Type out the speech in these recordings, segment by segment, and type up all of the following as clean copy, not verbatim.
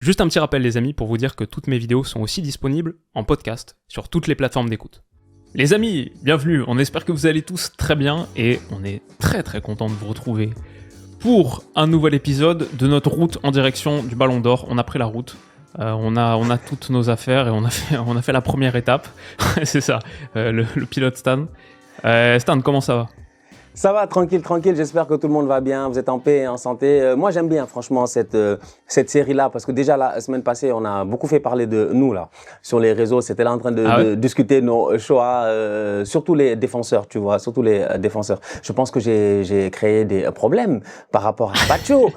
Juste un petit rappel les amis pour vous dire que toutes mes vidéos sont aussi disponibles en podcast sur toutes les plateformes d'écoute. Les amis, bienvenue, on espère que vous allez tous très bien et on est très très content de vous retrouver pour un nouvel épisode de notre route en direction du Ballon d'Or. On a pris la route, on a toutes nos affaires et on a fait la première étape, c'est ça, le pilote Stan. Stan, comment ça va ? Ça va, tranquille, j'espère que tout le monde va bien, vous êtes en paix et en santé. Moi j'aime bien franchement cette série-là parce que déjà la semaine passée on a beaucoup fait parler de nous là sur les réseaux, c'était là en train de discuter nos choix, surtout les défenseurs, tu vois, surtout les défenseurs. Je pense que j'ai créé des problèmes par rapport à Bacho.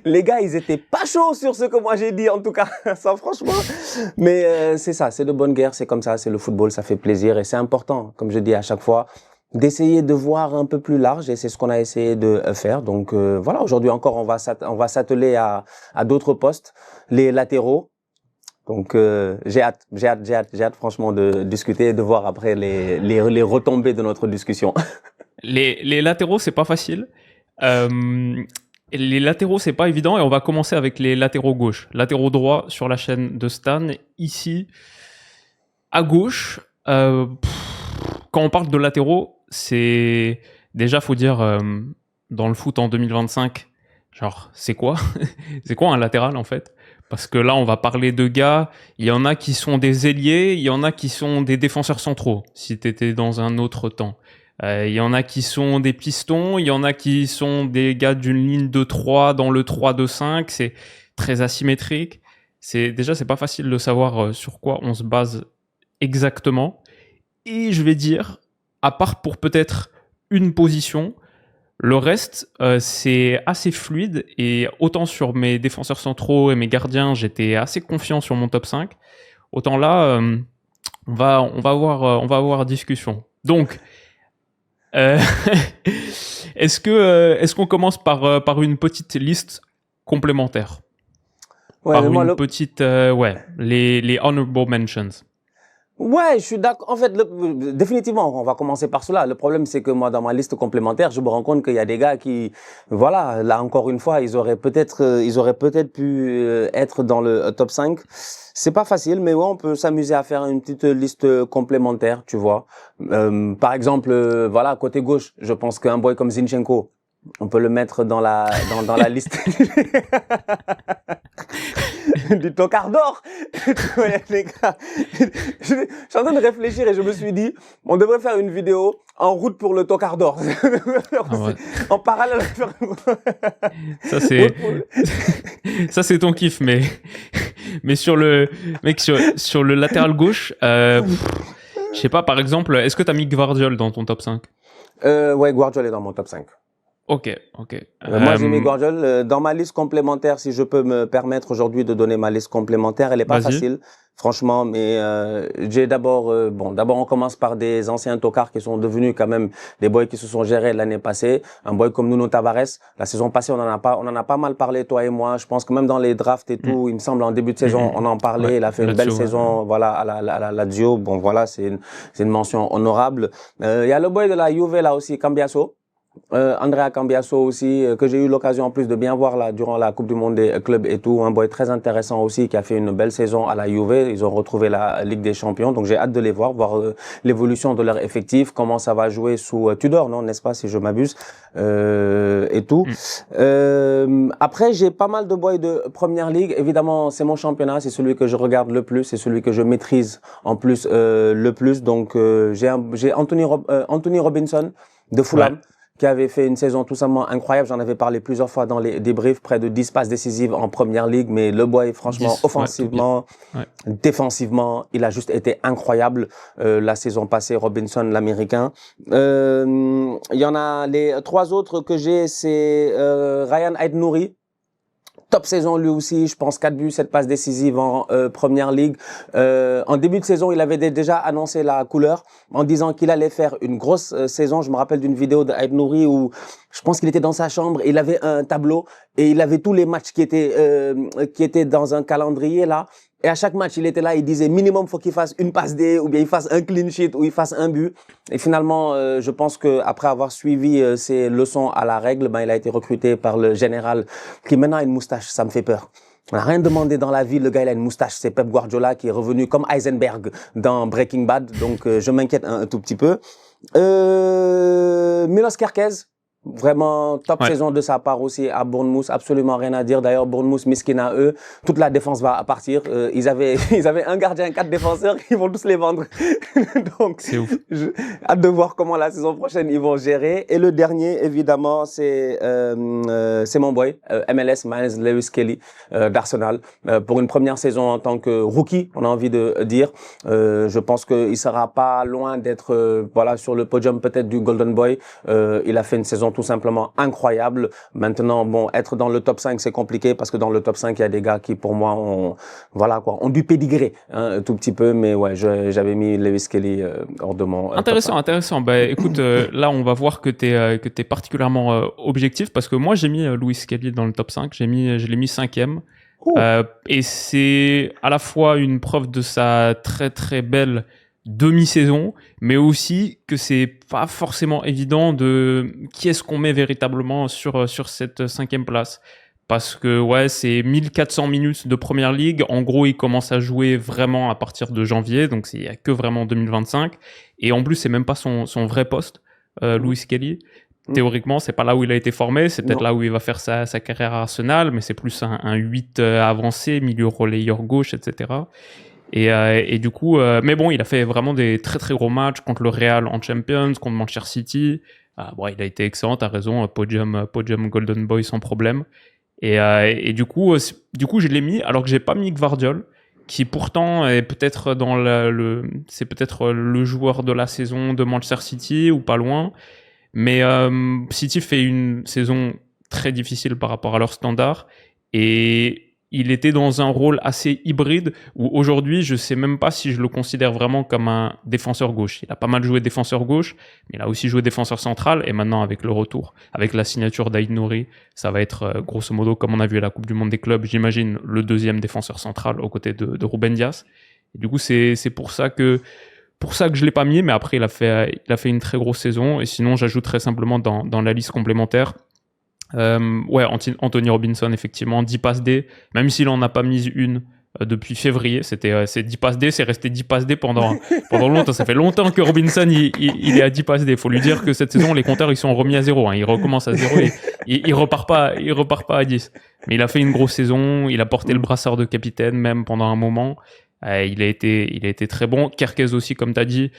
les gars ils étaient pas chauds sur ce que moi j'ai dit en tout cas, ça franchement. Mais c'est ça, c'est de bonne guerre, c'est comme ça, c'est le football, ça fait plaisir et c'est important, comme je dis à chaque fois, d'essayer de voir un peu plus large et c'est ce qu'on a essayé de faire. Donc voilà, aujourd'hui encore on va s'atteler à d'autres postes, les latéraux. Donc j'ai hâte franchement de discuter et de voir après les retombées de notre discussion. Les latéraux c'est pas facile. Les latéraux c'est pas évident et on va commencer avec les latéraux gauche. Latéraux droit sur la chaîne de Stan. Ici, à gauche, quand on parle de latéraux, c'est déjà faut dire dans le foot en 2025, genre c'est quoi c'est quoi un latéral en fait, parce que là on va parler de gars, il y en a qui sont des ailiers, il y en a qui sont des défenseurs centraux si t'étais dans un autre temps, il y en a qui sont des pistons, il y en a qui sont des gars d'une ligne de 3 dans le 3-2-5, c'est très asymétrique, c'est pas facile de savoir sur quoi on se base exactement. Et je vais dire, à part pour peut-être une position, le reste, c'est assez fluide. Et autant sur mes défenseurs centraux et mes gardiens, j'étais assez confiant sur mon top 5. Autant là, on va avoir discussion. Donc, est-ce qu'on commence par une petite liste complémentaire ? Ouais, les honorable mentions. Ouais, je suis d'accord. En fait, définitivement, on va commencer par cela. Le problème, c'est que moi, dans ma liste complémentaire, je me rends compte qu'il y a des gars qui, voilà, là encore une fois, ils auraient peut-être pu être dans le top 5. C'est pas facile, mais ouais, on peut s'amuser à faire une petite liste complémentaire, tu vois. Par exemple, voilà, côté gauche, je pense qu'un boy comme Zinchenko, on peut le mettre dans la liste du tocard d'or. Ouais, les gars, je suis en train de réfléchir et je me suis dit, on devrait faire une vidéo en route pour le tocard d'or. En parallèle. Ça c'est ton kiff, mais sur le latéral gauche, je sais pas, par exemple, est-ce que t'as mis Gvardiol dans ton top 5? Ouais, Gvardiol est dans mon top 5. Ok. Moi, j'ai mis Gvardiol dans ma liste complémentaire. Si je peux me permettre aujourd'hui de donner ma liste complémentaire, elle est pas facile, franchement. Mais j'ai d'abord, on commence par des anciens tocards qui sont devenus quand même des boys qui se sont gérés l'année passée. Un boy comme Nuno Tavares, la saison passée, on en a pas mal parlé, toi et moi. Je pense que même dans les drafts et tout, il me semble en début de saison, on en parlait. Ouais, il a fait une belle saison, voilà, à la Lazio. Bon, voilà, c'est une mention honorable. Il y a le boy de la Juve là aussi, Cambiasso. Andrea Cambiasso aussi, que j'ai eu l'occasion en plus de bien voir là durant la Coupe du Monde des clubs et tout, un boy très intéressant aussi qui a fait une belle saison à la Juve. Ils ont retrouvé la Ligue des Champions, donc j'ai hâte de les voir l'évolution de leur effectif, comment ça va jouer sous Tudor, non, n'est-ce pas, si je m'abuse, et tout. Après, j'ai pas mal de boys de Première Ligue. Évidemment, c'est mon championnat, c'est celui que je regarde le plus, c'est celui que je maîtrise en plus le plus. Donc j'ai Anthony Robinson de Fulham. Ouais, qui avait fait une saison tout simplement incroyable. J'en avais parlé plusieurs fois dans les débriefs, près de 10 passes décisives en Première Ligue. Mais le boy, franchement, offensivement, défensivement, il a juste été incroyable la saison passée, Robinson, l'Américain. Il y en a les 3 autres que j'ai, c'est Ryan Aït-Nouri. Top saison lui aussi, je pense 4 buts, 7 passes décisives en Première Ligue. En début de saison, il avait déjà annoncé la couleur en disant qu'il allait faire une grosse saison. Je me rappelle d'une vidéo de Aït-Nouri où je pense qu'il était dans sa chambre, il avait un tableau et il avait tous les matchs qui étaient dans un calendrier là. Et à chaque match, il était là, il disait minimum faut qu'il fasse une passe D ou bien il fasse un clean sheet ou il fasse un but. Et finalement, je pense que après avoir suivi ses leçons à la règle, il a été recruté par le général qui maintenant a une moustache, ça me fait peur. On n'a rien demandé dans la vie. Le gars, il a une moustache. C'est Pep Guardiola qui est revenu comme Heisenberg dans Breaking Bad. Donc, je m'inquiète un tout petit peu. Milos Kerkez. Vraiment top saison de sa part aussi à Bournemouth, absolument rien à dire. D'ailleurs, Bournemouth, miskin à eux, toute la défense va partir. Ils avaient un gardien, 4 défenseurs, ils vont tous les vendre. Donc, c'est ouf. Hâte de voir comment la saison prochaine ils vont gérer. Et le dernier, évidemment, c'est mon boy, MLS, Miles Lewis Kelly d'Arsenal. Pour une première saison en tant que rookie, on a envie de dire. Je pense qu'il sera pas loin d'être sur le podium peut-être du Golden Boy. Il a fait une saison tout simplement incroyable. Maintenant, bon, être dans le top 5, c'est compliqué parce que dans le top 5, il y a des gars qui, pour moi, ont du pédigré, un tout petit peu. Mais ouais, j'avais mis Lewis Kelly hors de mon Intéressant. Bah, écoute, là, on va voir que t'es particulièrement objectif parce que moi, j'ai mis Lewis Kelly dans le top 5. Je l'ai mis 5e. Et c'est à la fois une preuve de sa très très belle demi-saison, mais aussi que c'est pas forcément évident de qui est-ce qu'on met véritablement sur cette 5e place. Parce que c'est 1400 minutes de première ligue. En gros, il commence à jouer vraiment à partir de janvier, donc il n'y a que vraiment 2025. Et en plus, c'est même pas son vrai poste, Lewis Kelly. Théoriquement, c'est pas là où il a été formé, c'est peut-être là où il va faire sa carrière à Arsenal, mais c'est plus un 8 avancé, milieu relayeur gauche, etc. Et du coup, mais bon, il a fait vraiment des très très gros matchs contre le Real en Champions, contre Manchester City. Il a été excellent, t'as raison, podium Golden Boy sans problème. Et du coup, je l'ai mis, alors que j'ai pas mis Gvardiol, qui pourtant est peut-être c'est peut-être le joueur de la saison de Manchester City ou pas loin. Mais City fait une saison très difficile par rapport à leurs standards et il était dans un rôle assez hybride où aujourd'hui, je sais même pas si je le considère vraiment comme un défenseur gauche. Il a pas mal joué défenseur gauche, mais il a aussi joué défenseur central et maintenant avec le retour, avec la signature d'Aïd Nouri, ça va être grosso modo, comme on a vu à la Coupe du Monde des clubs, j'imagine le deuxième défenseur central aux côtés de Ruben Dias. Et du coup, c'est pour ça que je l'ai pas mis, mais après il a fait une très grosse saison. Et sinon, j'ajouterais simplement dans la liste complémentaire, Anthony Robinson, effectivement, 10 passes D, même s'il en a pas mis une depuis février. C'est 10 passes D, c'est resté 10 passes D pendant longtemps. Ça fait longtemps que Robinson il est à 10 passes D. Faut lui dire que cette saison, les compteurs ils sont remis à 0. Il recommence à 0 et il repart pas à 10. Mais il a fait une grosse saison. Il a porté le brassard de capitaine même pendant un moment. Il a été très bon. Kerkez aussi, comme tu as dit.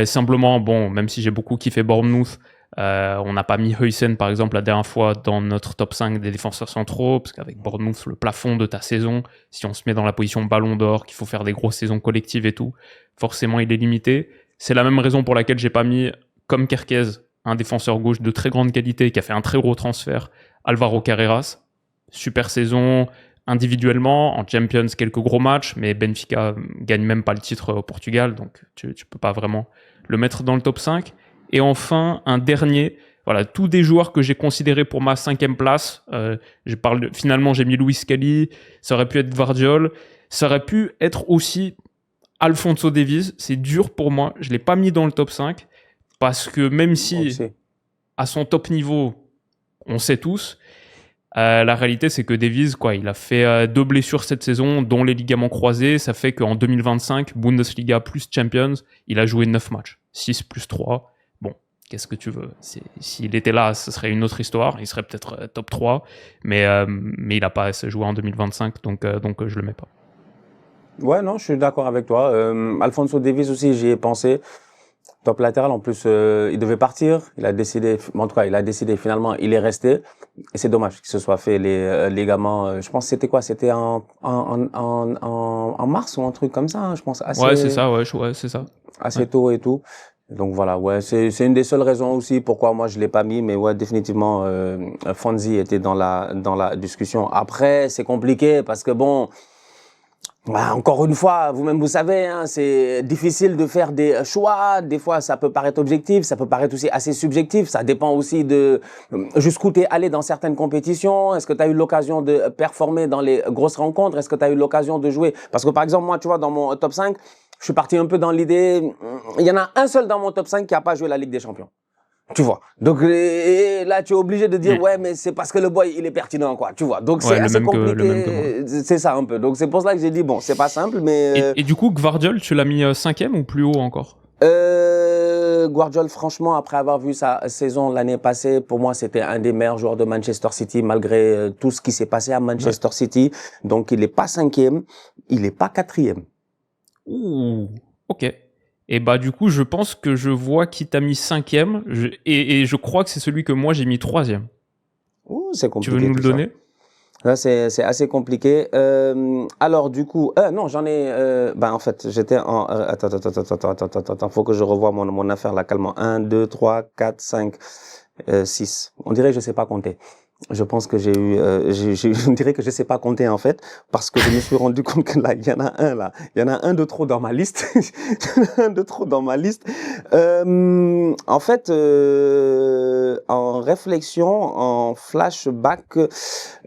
Simplement, bon, même si j'ai beaucoup kiffé Bournemouth, on n'a pas mis Huysen, par exemple, la dernière fois dans notre top 5 des défenseurs centraux, parce qu'avec Bournemouth, le plafond de ta saison, si on se met dans la position ballon d'or, qu'il faut faire des grosses saisons collectives et tout, forcément, il est limité. C'est la même raison pour laquelle j'ai pas mis, comme Kerkez, un défenseur gauche de très grande qualité qui a fait un très gros transfert, Alvaro Carreras. Super saison individuellement, en Champions, quelques gros matchs, mais Benfica gagne même pas le titre au Portugal, donc tu peux pas vraiment le mettre dans le top 5. Et enfin, un dernier, voilà, tous des joueurs que j'ai considérés pour ma 5e place. Finalement, j'ai mis Lewis Kelly, ça aurait pu être Gvardiol, ça aurait pu être aussi Alphonso Davies. C'est dur pour moi, je l'ai pas mis dans le top 5, parce que même si à son top niveau, on sait tous, la réalité, c'est que Davies, il a fait 2 blessures cette saison, dont les ligaments croisés. Ça fait qu'en 2025, Bundesliga plus Champions, il a joué 9 matchs. 6 plus 3. Bon, qu'est-ce que tu veux ? S'il était là, ce serait une autre histoire. Il serait peut-être top 3. Mais il n'a pas assez joué en 2025, donc je le mets pas. Ouais, non, je suis d'accord avec toi. Alphonso Davies aussi, j'y ai pensé. Top latéral, en plus, il devait partir. Il a décidé finalement, il est resté. Et c'est dommage qu'il se soit fait les ligaments. Je pense que c'était quoi? C'était en mars ou un truc comme ça, hein, je pense. C'est ça, c'est ça. Assez tôt et tout. Donc voilà, c'est une des seules raisons aussi pourquoi moi je l'ai pas mis, mais définitivement, Fonzie était dans la discussion. Après, c'est compliqué parce que bon, encore une fois, vous-même vous savez, hein, c'est difficile de faire des choix. Des fois, ça peut paraître objectif, ça peut paraître aussi assez subjectif. Ça dépend aussi de jusqu'où t'es allé dans certaines compétitions. Est-ce que tu as eu l'occasion de performer dans les grosses rencontres? Est-ce que tu as eu l'occasion de jouer? Parce que par exemple, moi, tu vois, dans mon top 5, je suis parti un peu dans l'idée, il y en a un seul dans mon top 5 qui a pas joué la Ligue des Champions. Tu vois. Donc et là, tu es obligé de dire ouais, mais c'est parce que le boy il est pertinent, quoi. Tu vois. Donc c'est assez compliqué. C'est ça un peu. Donc c'est pour ça que j'ai dit bon, c'est pas simple, mais. Et du coup, Gvardiol, tu l'as mis 5e ou plus haut encore? Guardiola, franchement, après avoir vu sa saison l'année passée, pour moi, c'était un des meilleurs joueurs de Manchester City, malgré tout ce qui s'est passé à Manchester City. Donc, il n'est pas 5e, il n'est pas 4e. Ouh, ok. Et bah, du coup, je pense que je vois qui t'a mis 5e, et je crois que c'est celui que moi j'ai mis 3e. Ouh, c'est compliqué. Tu veux nous le donner? Là, c'est assez compliqué. Alors, du coup, non, j'en ai. En fait, j'étais en. Attends, faut que je revoie mon affaire là, calmement. 1, 2, 3, 4, 5, 6. On dirait que je sais pas compter. Je pense que j'ai eu, on dirait que je sais pas compter en fait, parce que je me suis rendu compte que là, il y en a un là, il y en a un de trop dans ma liste, un de trop dans ma liste. En fait, en réflexion, en flashback,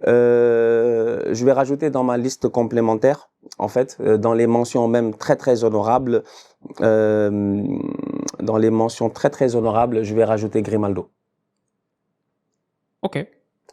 je vais rajouter dans ma liste complémentaire, en fait, dans les mentions même très très honorables, je vais rajouter Grimaldo. Ok.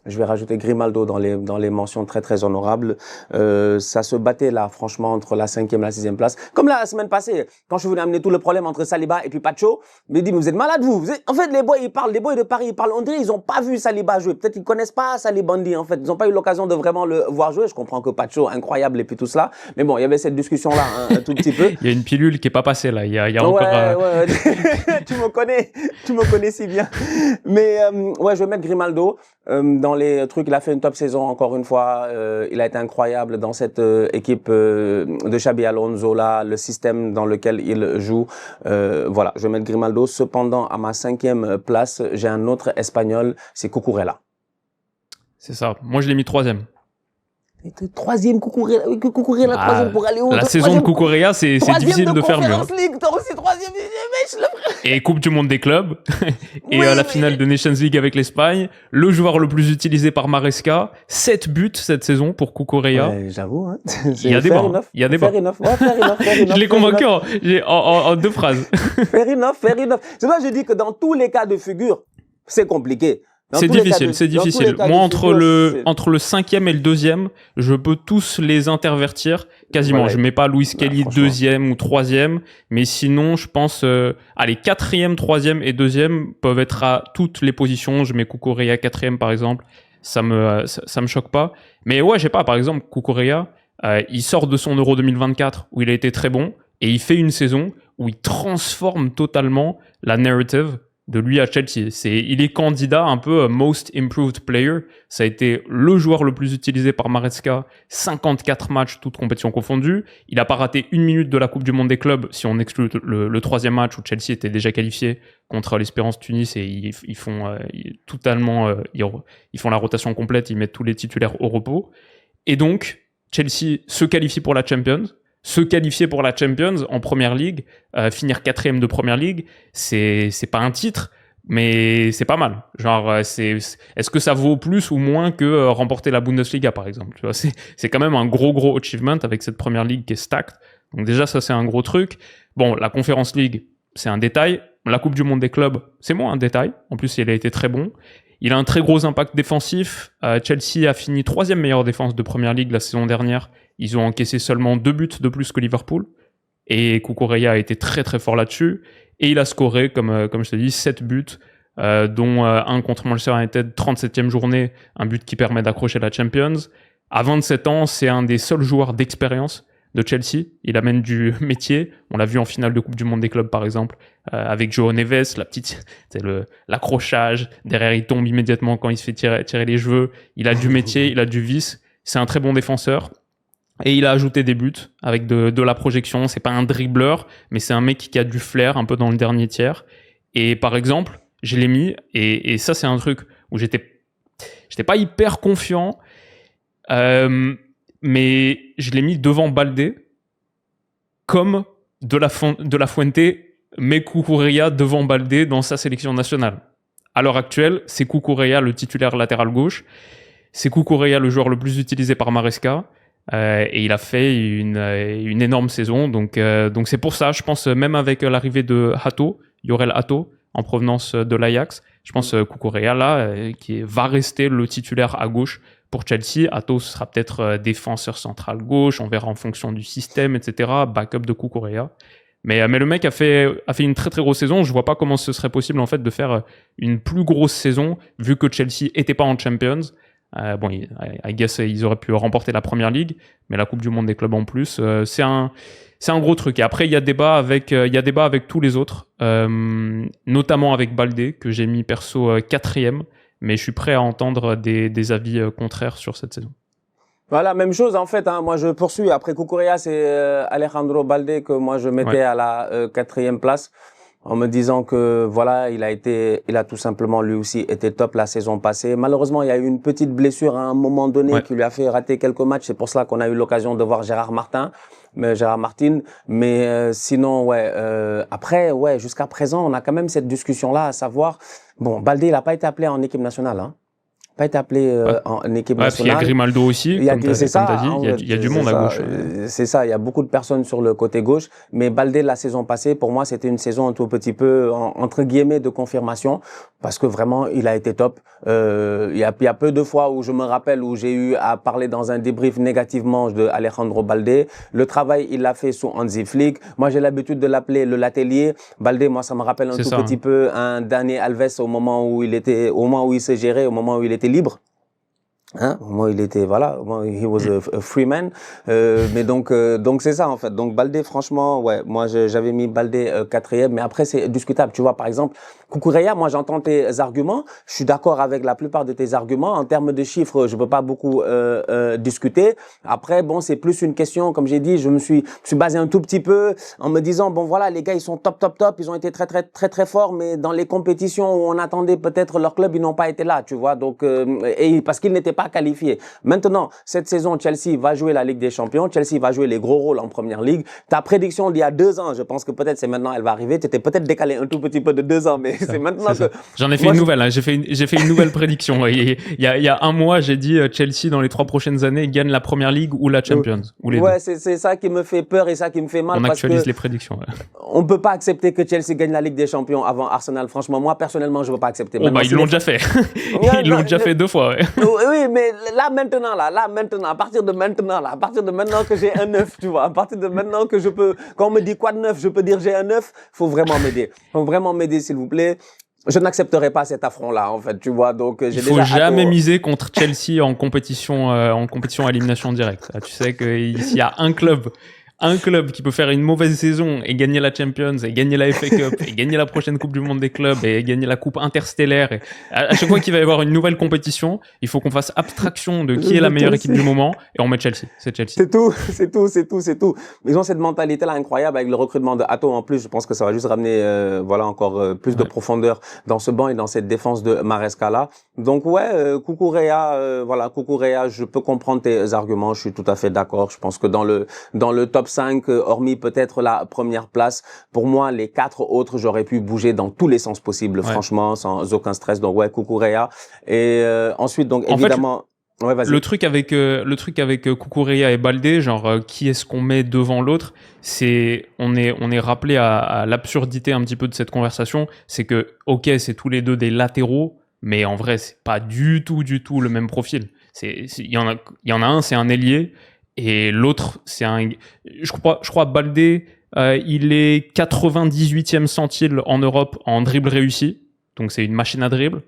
Je vais rajouter Grimaldo dans les mentions très très honorables. Ça se battait là, franchement, entre la 5e et la 6e place. Comme la semaine passée, quand je voulais amener tout le problème entre Saliba et puis Pacho, mais dit, mais vous êtes malades vous. En fait, les boys de Paris, ils parlent, on dirait ils ont pas vu Saliba jouer. Peut-être ils connaissent pas Salibandi en fait. Ils ont pas eu l'occasion de vraiment le voir jouer. Je comprends que Pacho, incroyable et puis tout cela. Mais bon, il y avait cette discussion là un tout petit peu. Il y a une pilule qui est pas passée là. Il y a encore. Ouais. tu me connais si bien. Mais je vais mettre Grimaldo. Dans les trucs, il a fait une top saison encore une fois. Il a été incroyable dans cette équipe de Xabi Alonso là, le système dans lequel il joue. Voilà, je vais mettre Grimaldo. Cependant, à ma 5e place, j'ai un autre Espagnol, c'est Cucurella. C'est ça. Moi, je l'ai mis 3e. Cucurella, 3e pour aller où? La saison de Cucurella, c'est difficile de faire mieux. League, toi aussi 3e, et Coupe du Monde des clubs, et la finale de Nations League avec l'Espagne, le joueur le plus utilisé par Maresca, 7 buts cette saison pour Cucurella. Ouais, j'avoue, hein. Il y a des bas. Il y a des bas. Je l'ai convaincu en 2 phrases. Fair enough. C'est là que je dis que dans tous les cas de figure, c'est compliqué. C'est difficile. Moi, entre le 5e et le 2e, je peux tous les intervertir quasiment. Voilà. Je mets pas Luis Kelly 2e ou 3e, mais sinon, je pense, 4e, 3e et 2e peuvent être à toutes les positions. Je mets Cucurella 4e, par exemple. Ça me choque pas. Mais ouais, je sais pas, par exemple, Cucurella, il sort de son Euro 2024 où il a été très bon et il fait une saison où il transforme totalement la narrative de lui à Chelsea. Il est candidat un peu Most Improved Player. Ça a été le joueur le plus utilisé par Maresca, 54 matchs, toutes compétitions confondues. Il n'a pas raté 1 minute de la Coupe du Monde des clubs, si on exclut le 3e match où Chelsea était déjà qualifié contre l'Espérance Tunis, et ils font la rotation complète, ils mettent tous les titulaires au repos. Et donc, Chelsea se qualifie pour la Champions. Se qualifier pour la Champions en Première Ligue, finir 4e de Première Ligue, c'est pas un titre, mais c'est pas mal. Genre, est-ce que ça vaut plus ou moins que remporter la Bundesliga, par exemple? Tu vois, c'est quand même un gros achievement avec cette Première Ligue qui est stacked. Donc déjà, ça, c'est un gros truc. Bon, la Conference League, c'est un détail. La Coupe du Monde des clubs, c'est moins un détail. En plus, il a été très bon. Il a un très gros impact défensif. Chelsea a fini 3e meilleure défense de Première Ligue la saison dernière. Ils ont encaissé seulement 2 buts de plus que Liverpool. Et Cucurella a été très très fort là-dessus. Et il a scoré, comme je t'ai dit, 7 buts, dont un contre Manchester United, 37e journée, un but qui permet d'accrocher la Champions. À 27 ans, c'est un des seuls joueurs d'expérience de Chelsea. Il amène du métier. On l'a vu en finale de Coupe du Monde des clubs, par exemple, avec João Neves, l'accrochage. Derrière, il tombe immédiatement quand il se fait tirer les cheveux. Il a du métier, il a du vice. C'est un très bon défenseur. Et il a ajouté des buts avec de la projection. C'est pas un dribbleur, mais c'est un mec qui a du flair un peu dans le dernier tiers. Et par exemple, je l'ai mis, et ça, c'est un truc où j'étais pas hyper confiant, mais je l'ai mis devant Baldé, comme de la Fuente met Cucurella devant Baldé dans sa sélection nationale. À l'heure actuelle, c'est Cucurella le titulaire latéral gauche, c'est Cucurella le joueur le plus utilisé par Maresca, et il a fait une énorme saison. Donc c'est pour ça, je pense, même avec l'arrivée de Yorel Hato, en provenance de l'Ajax. Je pense Cucurella, là, qui va rester le titulaire à gauche pour Chelsea. Atos sera peut-être défenseur central gauche, on verra en fonction du système, etc. Backup de Cucurella. Mais le mec a fait une très très grosse saison. Je vois pas comment ce serait possible en fait de faire une plus grosse saison vu que Chelsea était pas en Champions. I guess ils auraient pu remporter la Première Ligue, mais la Coupe du Monde des clubs en plus, c'est un gros truc. Et après il y a débat avec tous les autres, notamment avec Baldé que j'ai mis perso 4e, mais je suis prêt à entendre des avis contraires sur cette saison. Voilà, même chose en fait. Moi, je poursuis. Après Cucurella, c'est Alejandro Baldé que moi je mettais à la 4e place, en me disant que voilà, il a tout simplement lui aussi été top la saison passée. Malheureusement, il y a eu une petite blessure à un moment donné qui lui a fait rater quelques matchs. C'est pour cela qu'on a eu l'occasion de voir Gérard Martin. Mais sinon, après, jusqu'à présent, on a quand même cette discussion-là, à savoir, bon, Baldé, il n'a pas été appelé en équipe nationale, pas été appelé en équipe nationale. Il y a Grimaldo aussi, comme tu as dit, il y a du monde à gauche. C'est ça, il y a beaucoup de personnes sur le côté gauche, mais Baldé la saison passée, pour moi, c'était une saison un tout petit peu, entre guillemets, de confirmation, parce que vraiment, il a été top. Il y a peu de fois où je me rappelle où j'ai eu à parler dans un débrief négativement de Alejandro Baldé. Le travail, il l'a fait sous Hansi Flick. Moi, j'ai l'habitude de l'appeler le Latelier. Baldé, moi, ça me rappelle un tout petit peu un Dani Alves au moment où il s'est géré, au moment où il était libre. Moi, il était, he was a free man. Mais donc c'est ça, en fait. Donc, Baldé, franchement, moi, j'avais mis Baldé 4e, mais après, c'est discutable. Tu vois, par exemple, Cucurella, moi, j'entends tes arguments. Je suis d'accord avec la plupart de tes arguments. En termes de chiffres, je peux pas beaucoup discuter. Après, bon, c'est plus une question, comme j'ai dit, je me suis basé un tout petit peu en me disant, bon, voilà, les gars, ils sont top. Ils ont été très, très, très, très forts, mais dans les compétitions où on attendait peut-être leur club, ils n'ont pas été là, tu vois. Donc, et parce qu'ils n'étaient pas qualifiés. Maintenant, cette saison, Chelsea va jouer la Ligue des Champions. Chelsea va jouer les gros rôles en Première Ligue. Ta prédiction d'il y a 2 ans, je pense que peut-être c'est maintenant, elle va arriver. Tu étais peut-être décalé un tout petit peu de 2 ans, mais c'est maintenant que... J'en ai fait une nouvelle. J'ai fait une nouvelle prédiction. Il y a un mois, j'ai dit Chelsea dans les 3 prochaines années gagne la Première Ligue ou la Champions. Ou les deux. C'est ça qui me fait peur et ça qui me fait mal. On actualise les prédictions. On peut pas accepter que Chelsea gagne la Ligue des Champions avant Arsenal. Franchement, moi personnellement, je veux pas accepter. Ils l'ont déjà fait. Ils l'ont déjà fait 2 fois. Oui, mais là maintenant, à partir de maintenant que j'ai un 9, tu vois, à partir de maintenant que je peux, quand on me dit quoi de 9, je peux dire j'ai un 9, faut vraiment m'aider, s'il vous plaît. Je n'accepterai pas cet affront-là, en fait, tu vois. Donc, il faut jamais miser contre Chelsea en compétition à élimination directe. Tu sais qu'il y a un club qui peut faire une mauvaise saison et gagner la Champions et gagner la FA Cup et gagner la prochaine Coupe du Monde des clubs et gagner la Coupe interstellaire. Et à chaque fois qu'il va y avoir une nouvelle compétition, il faut qu'on fasse abstraction de qui est la meilleure équipe du moment et on met Chelsea. C'est Chelsea. C'est tout. Ils ont cette mentalité-là incroyable avec le recrutement de Hato en plus. Je pense que ça va juste ramener, encore plus de profondeur dans ce banc et dans cette défense de Maresca-là. Donc Cucurella, je peux comprendre tes arguments. Je suis tout à fait d'accord. Je pense que dans le top 5, hormis peut-être la première place. Pour moi, les 4 autres, j'aurais pu bouger dans tous les sens possibles, franchement, sans aucun stress. Donc Cucurella. Et ensuite, donc évidemment... vas-y. Le truc avec Cucurella et Baldé, genre qui est-ce qu'on met devant l'autre, on est rappelé à l'absurdité un petit peu de cette conversation. C'est que c'est tous les deux des latéraux, mais en vrai, c'est pas du tout le même profil. Il y en a un, c'est un ailier. Et l'autre, c'est je crois Baldé, il est 98e centile en Europe en dribble réussi. Donc c'est une machine à dribble.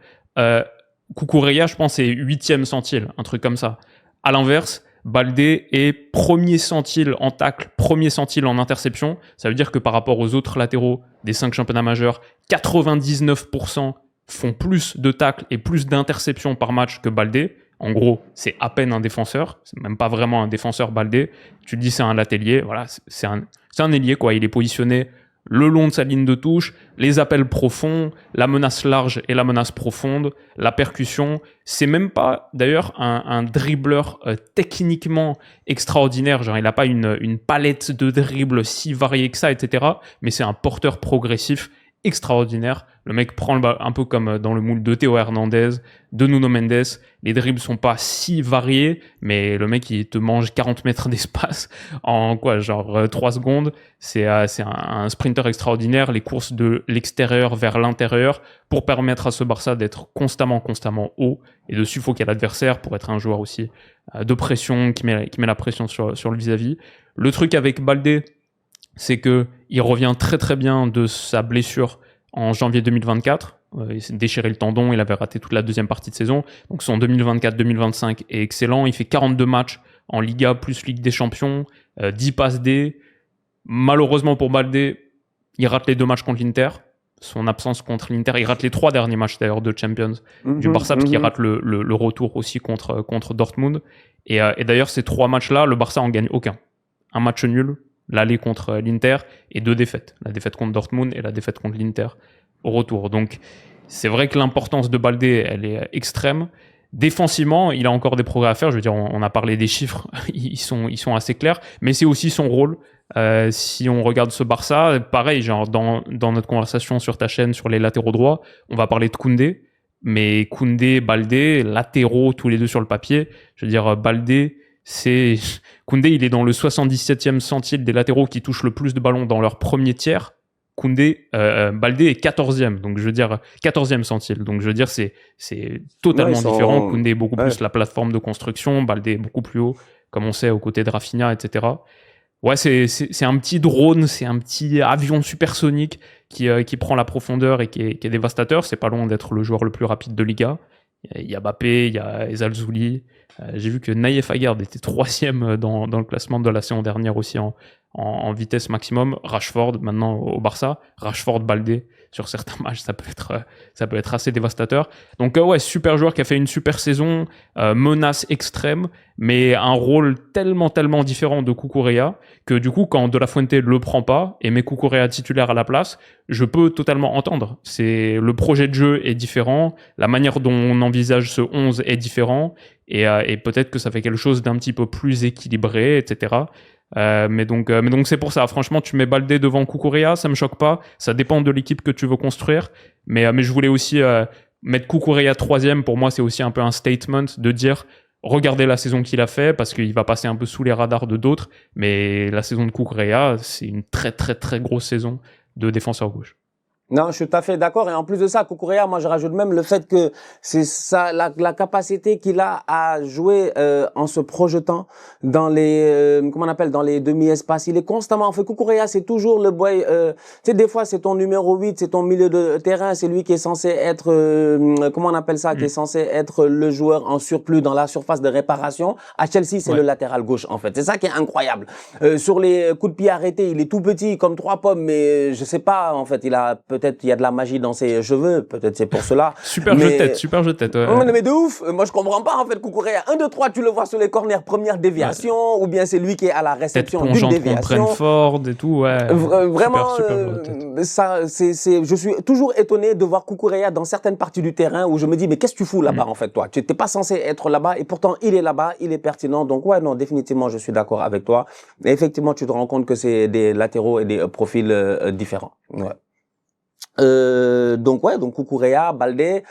Cucurella, je pense, c'est 8e centile, un truc comme ça. À l'inverse, Baldé est premier centile en tacle, premier centile en interception. Ça veut dire que par rapport aux autres latéraux des 5 championnats majeurs, 99% font plus de tacles et plus d'interceptions par match que Baldé. En gros, c'est à peine un défenseur, c'est même pas vraiment un défenseur Baldé. Tu te dis c'est un latelier, voilà, c'est un ailier quoi. Il est positionné le long de sa ligne de touche, les appels profonds, la menace large et la menace profonde, la percussion. C'est même pas d'ailleurs un dribbleur techniquement extraordinaire, genre il a pas une palette de dribbles si variée que ça, etc. Mais c'est un porteur progressif extraordinaire. Le mec prend le ballon un peu comme dans le moule de Théo Hernandez, de Nuno Mendes. Les dribbles sont pas si variés, mais le mec il te mange 40 mètres d'espace en quoi, genre 3 secondes. C'est un sprinter extraordinaire. Les courses de l'extérieur vers l'intérieur pour permettre à ce Barça d'être constamment haut et de suffoquer l'adversaire pour être un joueur aussi de pression qui met la pression sur le vis-à-vis. Le truc avec Baldé, c'est qu'il revient très très bien de sa blessure en janvier 2024. Il s'est déchiré le tendon, il avait raté toute la deuxième partie de saison. Donc son 2024-2025 est excellent. Il fait 42 matchs en Liga plus Ligue des Champions, 10 passes D. Malheureusement pour Baldé, il rate les 2 matchs contre l'Inter. Son absence contre l'Inter, il rate les 3 derniers matchs d'ailleurs de Champions du Barça, parce qu'il rate le retour aussi contre Dortmund. Et d'ailleurs, ces 3 matchs-là, le Barça en gagne aucun. Un match nul, l'aller contre l'Inter, et 2 défaites. La défaite contre Dortmund et la défaite contre l'Inter au retour. Donc, c'est vrai que l'importance de Baldé, elle est extrême. Défensivement, il a encore des progrès à faire. Je veux dire, on a parlé des chiffres, ils sont assez clairs, mais c'est aussi son rôle. Si on regarde ce Barça, pareil, genre dans notre conversation sur ta chaîne sur les latéraux droits, on va parler de Koundé, mais Koundé, Baldé, latéraux tous les deux sur le papier. Je veux dire, Koundé, il est dans le 77e centile des latéraux qui touchent le plus de ballons dans leur premier tiers. Baldé est 14e, donc je veux dire 14e centile. Donc je veux dire c'est totalement différent. Koundé est beaucoup plus la plateforme de construction, Baldé est beaucoup plus haut, comme on sait, aux côtés de Rafinha, etc. Ouais, c'est un petit drone, c'est un petit avion supersonique qui prend la profondeur et qui est dévastateur. C'est pas loin d'être le joueur le plus rapide de Liga. Il y a Mbappé, il y a Ezalzouli. J'ai vu que Naïef Aguerd était 3e dans le classement de la saison dernière aussi en vitesse maximum. Rashford maintenant au Barça. Rashford, Baldé sur certains matchs, ça peut être assez dévastateur. Donc ouais, super joueur qui a fait une super saison, menace extrême, mais un rôle tellement différent de Cucurella que du coup, quand De La Fuente le prend pas et met Cucurella titulaire à la place, je peux totalement entendre. Le projet de jeu est différent, la manière dont on envisage ce 11 est différent, et peut-être que ça fait quelque chose d'un petit peu plus équilibré, etc. Mais donc c'est pour ça. Franchement, tu mets Baldé devant Cucurella, ça me choque pas. Ça dépend de l'équipe que tu veux construire. Mais je voulais aussi mettre Cucurella 3e. Pour moi, c'est aussi un peu un statement de dire regardez la saison qu'il a fait, parce qu'il va passer un peu sous les radars de d'autres. Mais la saison de Cucurella, c'est une très grosse saison de défenseur gauche. Non, je suis tout à fait d'accord. Et en plus de ça, Cucurella, moi, je rajoute même le fait que c'est ça, la capacité qu'il a à jouer en se projetant dans les, comment on appelle, dans les demi-espaces. Il est constamment, en fait, Cucurella, c'est toujours le boy. Tu sais, des fois, c'est ton numéro 8, c'est ton milieu de terrain, c'est lui qui est censé être, comment on appelle ça, qui est censé être le joueur en surplus dans la surface de réparation. À Chelsea, c'est le latéral gauche, en fait. C'est ça qui est incroyable. Sur les coups de pied arrêtés, il est tout petit, comme 3 pommes, mais je sais pas, en fait, peut-être il y a de la magie dans ses cheveux, peut-être c'est pour cela. Super jeu de tête. Ouais. Mais de ouf, moi je comprends pas en fait Cucurella. 1, 2, 3, tu le vois sur les corners, première déviation, ou bien c'est lui qui est à la réception d'une déviation. Brentford et tout, ouais. Vraiment, ça, je suis toujours étonné de voir Cucurella dans certaines parties du terrain où je me dis mais qu'est-ce que tu fous là-bas en fait toi? Tu n'étais pas censé être là-bas et pourtant il est là-bas, il est pertinent. Donc ouais, non, définitivement je suis d'accord avec toi. Et effectivement, tu te rends compte que c'est des latéraux et des profils différents. Ouais. Donc Cucurella, Baldé.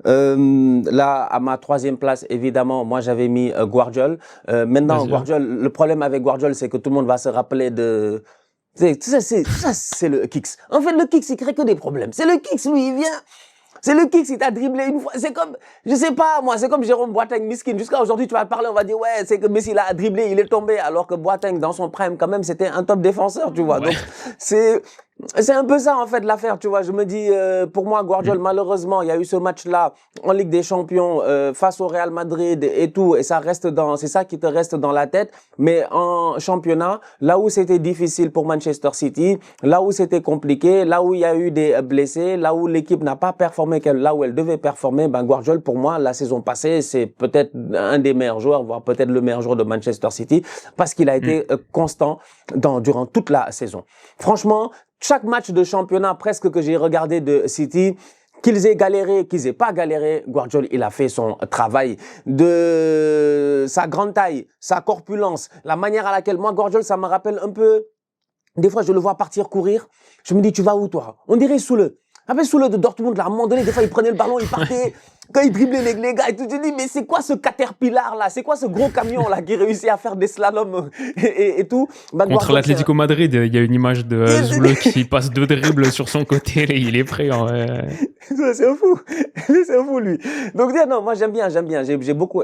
Là, à ma 3e place, évidemment, moi j'avais mis Guardiola. Maintenant, Guardiola, le problème avec Guardiola, c'est que tout le monde va se rappeler de... c'est le Kicks. En fait, le Kicks, il crée que des problèmes. C'est le Kicks, lui, il vient... C'est le Kicks, il t'a dribblé une fois. C'est comme, je sais pas, moi, c'est comme Jérôme Boateng, miskin. Jusqu'à aujourd'hui, tu vas parler, on va dire, ouais, c'est que Messi l'a dribblé, il est tombé. Alors que Boateng, dans son prime, quand même, c'était un top défenseur, tu vois. Ouais. Donc, c'est un peu ça, en fait, l'affaire, tu vois. Je me dis, pour moi, Guardiola, malheureusement, il y a eu ce match-là en Ligue des Champions, face au Real Madrid et tout. Et ça reste c'est ça qui te reste dans la tête. Mais en championnat, là où c'était difficile pour Manchester City, là où c'était compliqué, là où il y a eu des blessés, là où l'équipe n'a pas performé là où elle devait performer, Guardiola, pour moi, la saison passée, c'est peut-être un des meilleurs joueurs, voire peut-être le meilleur joueur de Manchester City, parce qu'il a été constant durant toute la saison. Franchement, chaque match de championnat presque que j'ai regardé de City, qu'ils aient galéré, qu'ils aient pas galéré, Guardiola, il a fait son travail. De sa grande taille, sa corpulence, la manière à laquelle, moi, Guardiola, ça me rappelle un peu Des fois, je le vois partir courir. Je me dis, tu vas où, toi? On dirait Soule. Après, Soule de Dortmund, là, à un moment donné, des fois, il prenait le ballon, il partait. Quand il driblait les gars, et tout, tu te dis, mais c'est quoi ce caterpillar, là? C'est quoi ce gros camion, là, qui réussit à faire des slaloms et tout? Bah, contre l'Atlético Madrid, il y a une image de Soule qui passe 2 dribbles sur son côté, il est prêt. Hein. C'est un fou. C'est un fou, lui. Donc, non, moi, j'aime bien. J'ai beaucoup...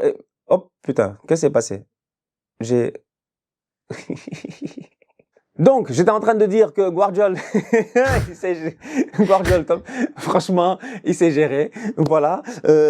Oh, putain, qu'est-ce qui s'est passé? Donc, j'étais en train de dire que Guardiola, franchement, il s'est géré. Voilà,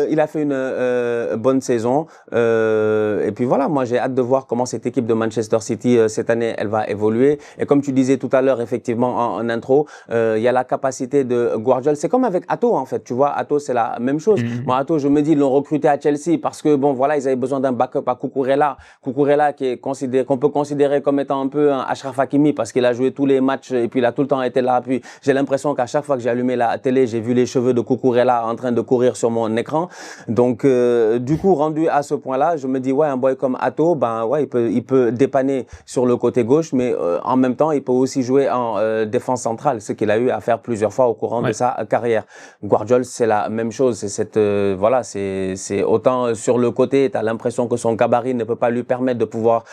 il a fait une bonne saison. Et puis voilà, moi j'ai hâte de voir comment cette équipe de Manchester City cette année, elle va évoluer. Et comme tu disais tout à l'heure, effectivement en intro, il y a la capacité de Guardiola. C'est comme avec Atto en fait. Tu vois, Atto c'est la même chose. Moi Atto, je me dis, ils l'ont recruté à Chelsea parce que bon voilà, ils avaient besoin d'un backup à Cucurella. Cucurella qui est qu'on peut considérer comme étant un peu un Achraf Hakimi parce qu'il a joué tous les matchs et puis il a tout le temps été là. Puis j'ai l'impression qu'à chaque fois que j'ai allumé la télé, j'ai vu les cheveux de Cucurella en train de courir sur mon écran. Donc du coup, rendu à ce point-là, je me dis ouais, un boy comme Atto, ben ouais, il peut dépanner sur le côté gauche, mais en même temps, il peut aussi jouer en défense centrale, ce qu'il a eu à faire plusieurs fois au courant de sa carrière. Guardiola, c'est la même chose. C'est cette voilà, c'est autant sur le côté, tu as l'impression que son gabarit ne peut pas lui permettre de pouvoir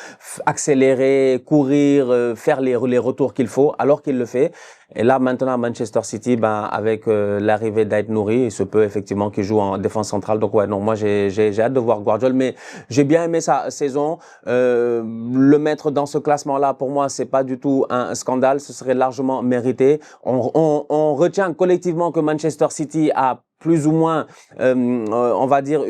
accélérer, courir, faire les retours qu'il faut, alors qu'il le fait. Et là, maintenant, à Manchester City, ben, avec l'arrivée d'Aït Nouri, il se peut effectivement qu'il joue en défense centrale. Donc ouais, non, moi j'ai hâte de voir Guardiola, mais j'ai bien aimé sa saison. Le mettre dans ce classement-là, pour moi, c'est pas du tout un scandale. Ce serait largement mérité. On retient collectivement que Manchester City a plus ou moins, on va dire,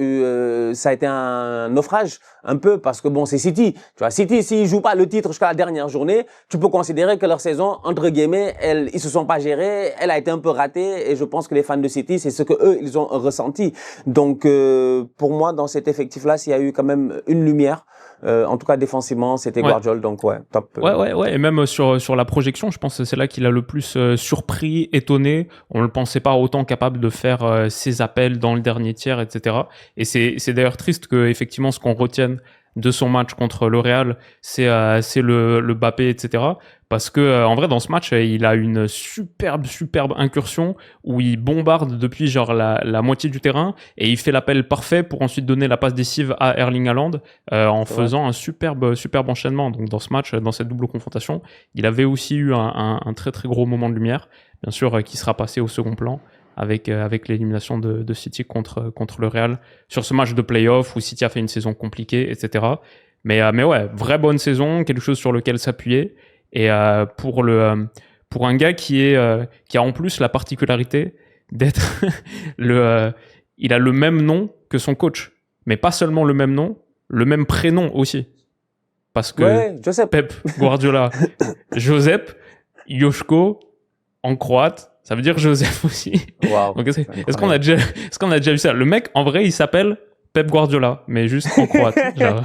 ça a été un naufrage, un peu, parce que bon, c'est City. Tu vois, City, s'ils jouent pas le titre jusqu'à la dernière journée, tu peux considérer que leur saison, entre guillemets, ils se sont pas gérés, elle a été un peu ratée, et je pense que les fans de City, c'est ce que eux, ils ont ressenti. Donc, pour moi, dans cet effectif-là, s'il y a eu quand même une lumière, en tout cas défensivement, c'était Guardiola, donc ouais, top. Ouais, et même sur la projection, je pense que c'est là qu'il a le plus surpris, étonné. On le pensait pas autant capable de faire ses appels dans le dernier tiers, etc. Et c'est d'ailleurs triste que effectivement ce qu'on retienne de son match contre le Real, c'est le Mbappé, etc. Parce que en vrai, dans ce match, il a une superbe incursion où il bombarde depuis genre la moitié du terrain et il fait l'appel parfait pour ensuite donner la passe décisive à Erling Haaland en faisant un superbe enchaînement. Donc dans ce match, dans cette double confrontation, il avait aussi eu un très très gros moment de lumière, bien sûr, qui sera passé au second plan avec l'élimination de City contre le Real sur ce match de play-off où City a fait une saison compliquée, etc. Mais ouais, vraie bonne saison, quelque chose sur lequel s'appuyer. Et pour un gars qui a en plus la particularité d'être il a le même nom que son coach, mais pas seulement le même nom, le même prénom aussi, parce que Pep Guardiola, Josep Joško en croate, ça veut dire Joseph aussi. Wow, donc est-ce qu'on a déjà vu ça? Le mec, en vrai, il s'appelle Pep Guardiola, mais juste en croate. Genre.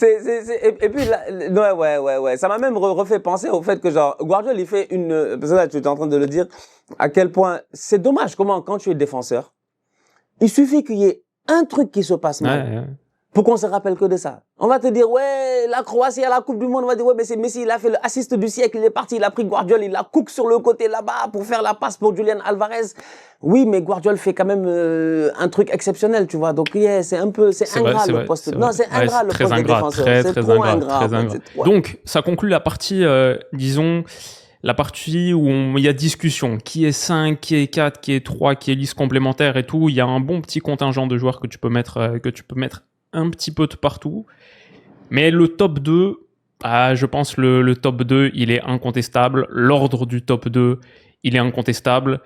Et puis là, ouais. Ça m'a même refait penser au fait que genre Guardiola il fait parce que là tu es en train de le dire à quel point c'est dommage comment quand tu es défenseur, il suffit qu'il y ait un truc qui se passe mal. Ouais. Pour qu'on se rappelle que de ça. On va te dire, ouais, la Croatie à la Coupe du Monde, on va dire, ouais, mais c'est Messi, il a fait l'assist du siècle, il est parti, il a pris Guardiola, il la cook sur le côté là-bas pour faire la passe pour Julian Alvarez. Oui, mais Guardiola fait quand même un truc exceptionnel, tu vois. Donc, yeah, c'est ingrat le poste. Non, c'est ingrat le poste de défenseur. C'est trop ingrat. Donc, ça conclut la partie, disons, la partie où il y a discussion. Qui est 5, qui est 4, qui est 3, qui est liste complémentaire et tout. Il y a un bon petit contingent de joueurs que tu peux mettre un petit peu de partout. Mais le top 2, je pense le top 2, il est incontestable. L'ordre du top 2, il est incontestable.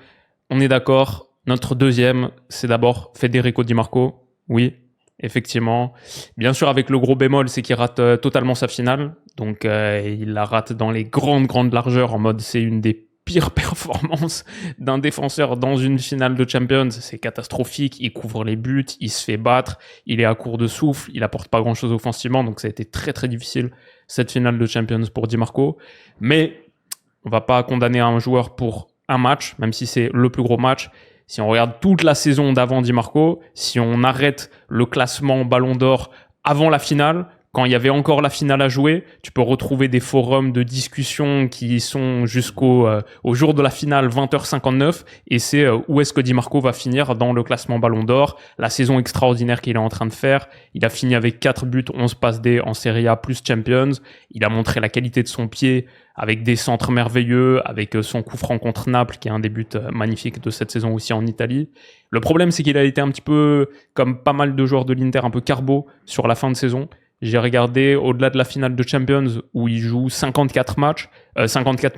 On est d'accord. Notre deuxième, c'est d'abord Federico Di Marco. Oui, effectivement. Bien sûr, avec le gros bémol, c'est qu'il rate totalement sa finale. Donc, il la rate dans les grandes largeurs, en mode c'est une des pire performance d'un défenseur dans une finale de Champions. C'est catastrophique, il couvre les buts, il se fait battre, il est à court de souffle, il apporte pas grand chose offensivement, donc ça a été très très difficile cette finale de Champions pour Di Marco. Mais on va pas condamner un joueur pour un match, même si c'est le plus gros match. Si on regarde toute la saison d'avant Di Marco, si on arrête le classement Ballon d'Or avant la finale, quand il y avait encore la finale à jouer, tu peux retrouver des forums de discussion qui sont jusqu'au au jour de la finale, 20h59, et c'est où est-ce que Di Marco va finir dans le classement Ballon d'Or, la saison extraordinaire qu'il est en train de faire. Il a fini avec 4 buts, 11 passes D en Serie A plus Champions. Il a montré la qualité de son pied avec des centres merveilleux, avec son coup franc contre Naples, qui est un des buts magnifiques de cette saison aussi en Italie. Le problème, c'est qu'il a été un petit peu, comme pas mal de joueurs de l'Inter, un peu carbo sur la fin de saison. J'ai regardé au-delà de la finale de Champions où il joue 54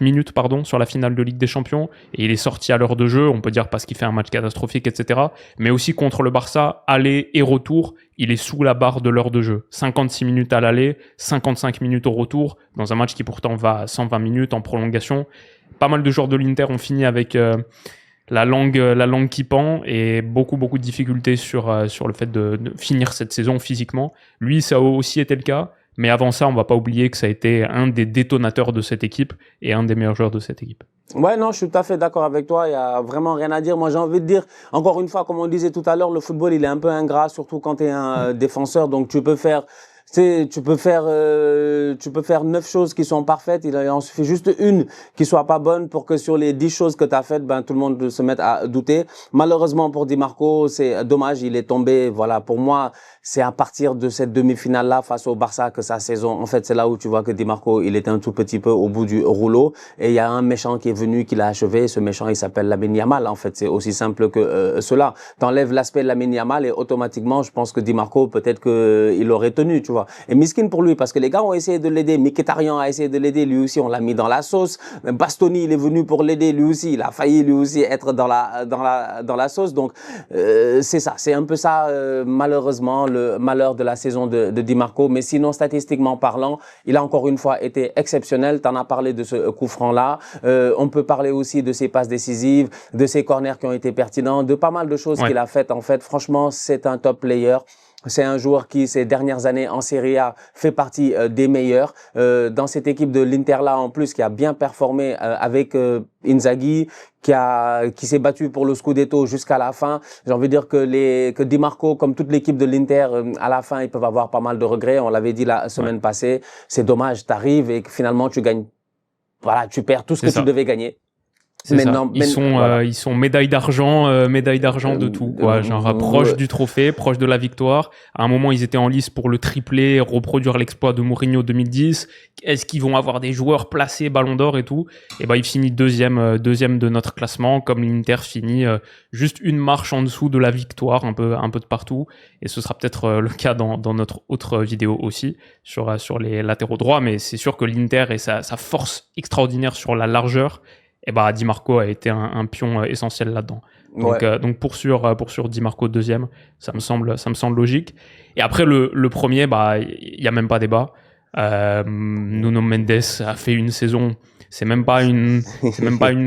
minutes sur la finale de Ligue des Champions et il est sorti à l'heure de jeu, on peut dire parce qu'il fait un match catastrophique, etc. Mais aussi contre le Barça, aller et retour, il est sous la barre de l'heure de jeu. 56 minutes à l'aller, 55 minutes au retour, dans un match qui pourtant va à 120 minutes en prolongation. Pas mal de joueurs de l'Inter ont fini avec la langue qui pend et beaucoup de difficultés sur le fait de finir cette saison physiquement. Lui, ça a aussi été le cas, mais avant ça, on va pas oublier que ça a été un des détonateurs de cette équipe et un des meilleurs joueurs de cette équipe. Ouais, non, je suis tout à fait d'accord avec toi. Il y a vraiment rien à dire. Moi, j'ai envie de dire, encore une fois, comme on disait tout à l'heure, le football, il est un peu ingrat, surtout quand tu es un défenseur. Donc, tu peux faire 9 choses qui sont parfaites. Il en suffit juste une qui soit pas bonne pour que sur les 10 choses que tu as faites, tout le monde se mette à douter. Malheureusement pour Di Marco, c'est dommage. Il est tombé. Voilà. Pour moi, c'est à partir de cette demi-finale-là face au Barça que sa saison, en fait, c'est là où tu vois que Di Marco, il était un tout petit peu au bout du rouleau. Et il y a un méchant qui est venu, qui l'a achevé. Ce méchant, il s'appelle Lamine Yamal. En fait, c'est aussi simple que cela. T'enlèves l'aspect Lamine Yamal et automatiquement, je pense que Di Marco, peut-être qu'il aurait tenu, tu vois. Et miskin pour lui, parce que les gars ont essayé de l'aider. Mkhitaryan a essayé de l'aider, lui aussi, on l'a mis dans la sauce. Bastoni, il est venu pour l'aider, lui aussi. Il a failli, lui aussi, être dans la sauce. Donc, c'est ça. C'est un peu ça, malheureusement, le malheur de la saison de Di Marco. Mais sinon, statistiquement parlant, il a encore une fois été exceptionnel. T'en as parlé de ce coup franc-là. On peut parler aussi de ses passes décisives, de ses corners qui ont été pertinents, de pas mal de choses qu'il a faites. En fait, franchement, c'est un top player. C'est un joueur qui, ces dernières années en Serie A, fait partie des meilleurs. Dans cette équipe de l'Inter là, en plus, qui a bien performé avec Inzaghi, qui s'est battu pour le Scudetto jusqu'à la fin. J'ai envie de dire que Di Marco, comme toute l'équipe de l'Inter, à la fin, ils peuvent avoir pas mal de regrets. On l'avait dit la semaine passée. C'est dommage, t'arrives et que finalement tu gagnes. Voilà, tu perds tout ce que tu devais gagner. Ils sont médaille d'argent de tout, quoi. Genre proche du trophée, proche de la victoire. À un moment, ils étaient en lice pour le triplé, reproduire l'exploit de Mourinho 2010. Est-ce qu'ils vont avoir des joueurs placés Ballon d'Or et tout? Et il finit deuxième de notre classement, comme l'Inter finit juste une marche en dessous de la victoire, un peu de partout. Et ce sera peut-être le cas dans notre autre vidéo aussi sur les latéraux droits. Mais c'est sûr que l'Inter et sa force extraordinaire sur la largeur. Et Di Marco a été un pion essentiel là-dedans. Donc pour sûr Di Marco deuxième, ça me semble logique. Et après le premier, il y a même pas débat. Nuno Mendes a fait une saison, c'est même pas une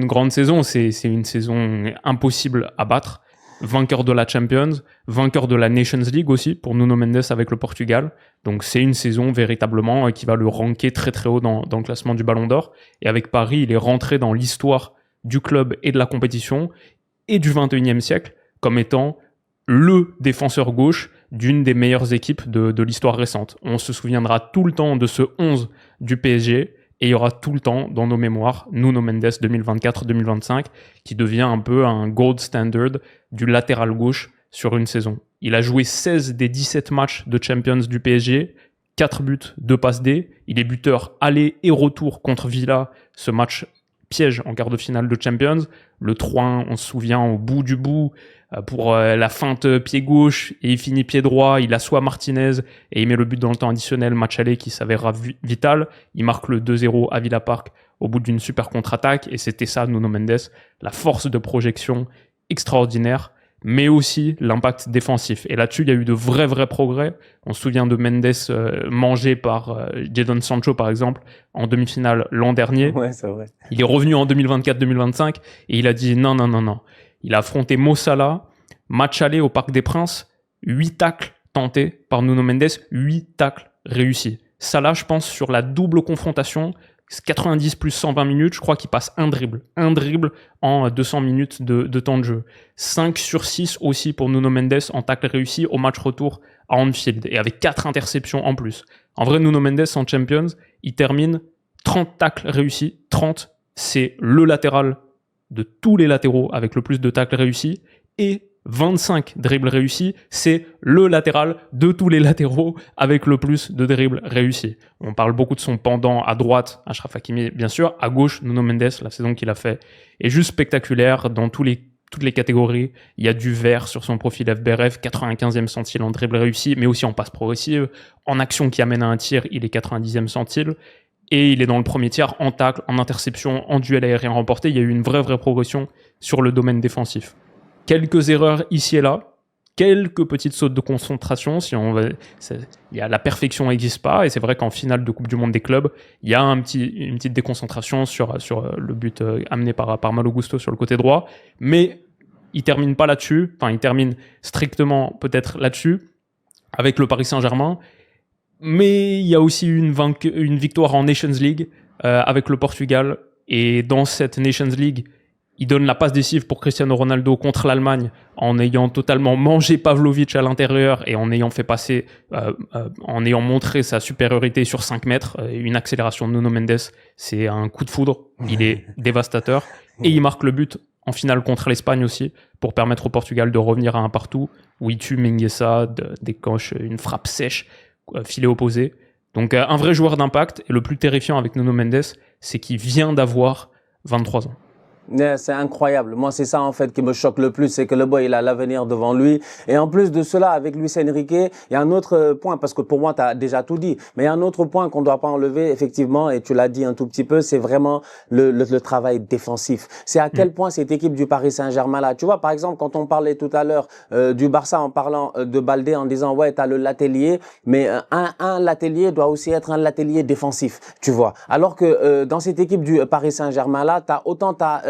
grande saison, c'est une saison impossible à battre. Vainqueur de la Champions, vainqueur de la Nations League aussi pour Nuno Mendes avec le Portugal. Donc c'est une saison véritablement qui va le ranker très très haut dans le classement du Ballon d'Or. Et avec Paris, il est rentré dans l'histoire du club et de la compétition et du 21e siècle comme étant le défenseur gauche d'une des meilleures équipes de l'histoire récente. On se souviendra tout le temps de ce 11 du PSG. Et il y aura tout le temps dans nos mémoires Nuno Mendes 2024-2025 qui devient un peu un gold standard du latéral gauche sur une saison. Il a joué 16 des 17 matchs de Champions du PSG, 4 buts, 2 passes D. Il est buteur aller et retour contre Villa, ce match piège en quart de finale de Champions. Le 3-1, on se souvient au bout du bout, pour la feinte pied gauche et il finit pied droit, il assoit Martinez et il met le but dans le temps additionnel, match aller qui s'avérera vital. Il marque le 2-0 à Villa Park au bout d'une super contre-attaque et c'était ça Nuno Mendes, la force de projection extraordinaire, mais aussi l'impact défensif. Et là-dessus, il y a eu de vrais progrès. On se souvient de Mendes mangé par Jadon Sancho, par exemple, en demi-finale l'an dernier. Ouais, c'est vrai. Il est revenu en 2024-2025 et il a dit non. Il a affronté Mo Salah, match aller au Parc des Princes, 8 tacles tentés par Nuno Mendes, 8 tacles réussis. Salah, je pense, sur la double confrontation, 90 plus 120 minutes, je crois qu'il passe un dribble en 200 minutes de temps de jeu. 5 sur 6 aussi pour Nuno Mendes en tacle réussi au match retour à Anfield et avec 4 interceptions en plus. En vrai, Nuno Mendes en Champions, il termine 30 tacles réussis. 30, c'est le latéral de tous les latéraux avec le plus de tacles réussis. Et 25 dribbles réussis, c'est le latéral de tous les latéraux avec le plus de dribbles réussis. On parle beaucoup de son pendant à droite, Achraf Hakimi bien sûr, à gauche, Nuno Mendes, la saison qu'il a fait est juste spectaculaire dans toutes les catégories. Il y a du vert sur son profil FBRF, 95e centile en dribble réussi, mais aussi en passe progressive. En action qui amène à un tir, il est 90e centile. Et il est dans le premier tiers en tacle, en interception, en duel aérien remporté. Il y a eu une vraie progression sur le domaine défensif. Quelques erreurs ici et là, quelques petites sautes de concentration. La perfection n'existe pas, et c'est vrai qu'en finale de Coupe du Monde des clubs, il y a une petite déconcentration sur le but amené par Malo Gusto sur le côté droit, mais il termine pas là-dessus. Enfin, il termine strictement peut-être là-dessus avec le Paris Saint-Germain. Mais il y a aussi une victoire en Nations League avec le Portugal, et dans cette Nations League, il donne la passe décisive pour Cristiano Ronaldo contre l'Allemagne en ayant totalement mangé Pavlovic à l'intérieur et en ayant fait passer, en ayant montré sa supériorité sur 5 mètres. Une accélération de Nuno Mendes, c'est un coup de foudre. Il est dévastateur. Et il marque le but en finale contre l'Espagne aussi pour permettre au Portugal de revenir à un partout où il tue Mingueza, décoche une frappe sèche, filet opposé. Donc un vrai joueur d'impact. Et le plus terrifiant avec Nuno Mendes, c'est qu'il vient d'avoir 23 ans. C'est incroyable. Moi, c'est ça en fait qui me choque le plus, c'est que le boy, il a l'avenir devant lui. Et en plus de cela, avec Luis Enrique, il y a un autre point, parce que pour moi, tu as déjà tout dit, mais il y a un autre point qu'on ne doit pas enlever, effectivement, et tu l'as dit un tout petit peu, c'est vraiment le travail défensif. C'est à quel point cette équipe du Paris Saint-Germain là, tu vois, par exemple, quand on parlait tout à l'heure du Barça en parlant de Baldé, en disant, ouais, tu as le latelier, mais un latelier doit aussi être un latelier défensif, tu vois. Alors que dans cette équipe du Paris Saint-Germain là,